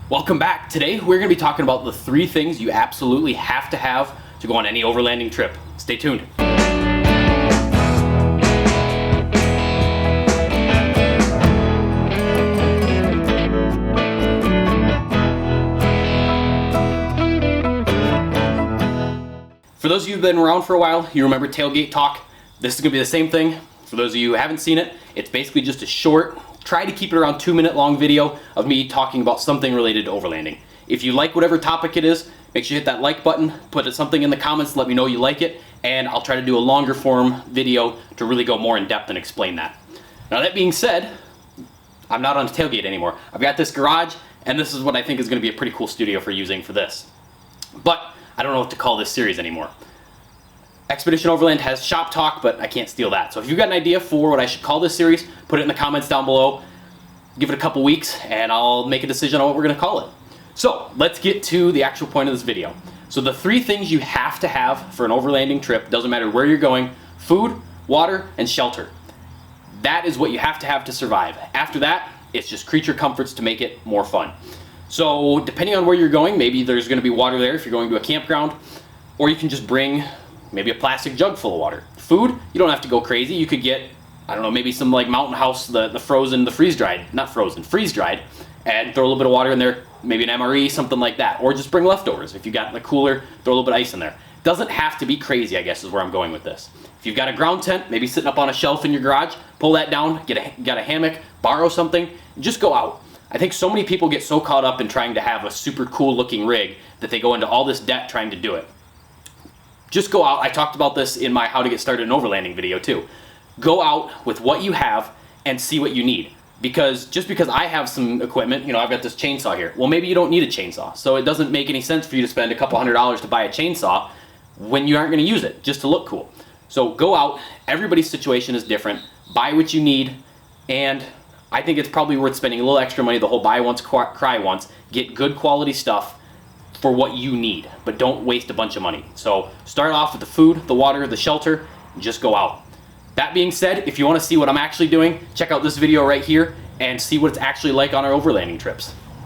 Welcome back. Today we're going to be talking about the 3 things you absolutely have to go on any overlanding trip. Stay tuned. For those of you who've been around for a while, you remember tailgate talk. This is going to be the same thing. For those of you who haven't seen it, it's basically just a short, try to keep it around 2-minute long video of me talking about something related to overlanding. If you like whatever topic it is, make sure you hit that like button, put something in the comments to let me know you like it, and I'll try to do a longer form video to really go more in depth and explain that. Now that being said, I'm not on a tailgate anymore. I've got this garage, and this is what I think is going to be a pretty cool studio for using for this. But I don't know what to call this series anymore. Expedition Overland has shop talk, but I can't steal that. So if you've got an idea for what I should call this series, put it in the comments down below. Give it a couple weeks, and I'll make a decision on what we're going to call it. So let's get to the actual point of this video. So the 3 things you have to have for an overlanding trip, doesn't matter where you're going: food, water, and shelter. That is what you have to survive. After that, it's just creature comforts to make it more fun. So depending on where you're going, maybe there's going to be water there if you're going to a campground, or you can just bring maybe a plastic jug full of water. Food, you don't have to go crazy. You could get, I don't know, maybe some like Mountain House, the frozen, the freeze-dried, not frozen, freeze-dried, and throw a little bit of water in there, maybe an MRE, something like that. Or just bring leftovers. If you got in the cooler, throw a little bit of ice in there. Doesn't have to be crazy, I guess, is where I'm going with this. If you've got a ground tent, maybe sitting up on a shelf in your garage, pull that down, got a hammock, borrow something, just go out. I think so many people get so caught up in trying to have a super cool looking rig that they go into all this debt trying to do it. Just go out. I talked about this in my how to get started in overlanding video too. Go out with what you have and see what you need. Because just because I have some equipment, you know, I've got this chainsaw here. Well, maybe you don't need a chainsaw. So it doesn't make any sense for you to spend a couple $100s to buy a chainsaw when you aren't going to use it just to look cool. So go out. Everybody's situation is different. Buy what you need, and I think it's probably worth spending a little extra money. The whole buy once, cry once. Get good quality stuff for what you need, but don't waste a bunch of money. So start off with the food, the water, the shelter, and just go out. That being said, if you want to see what I'm actually doing, check out this video right here and see what it's actually like on our overlanding trips.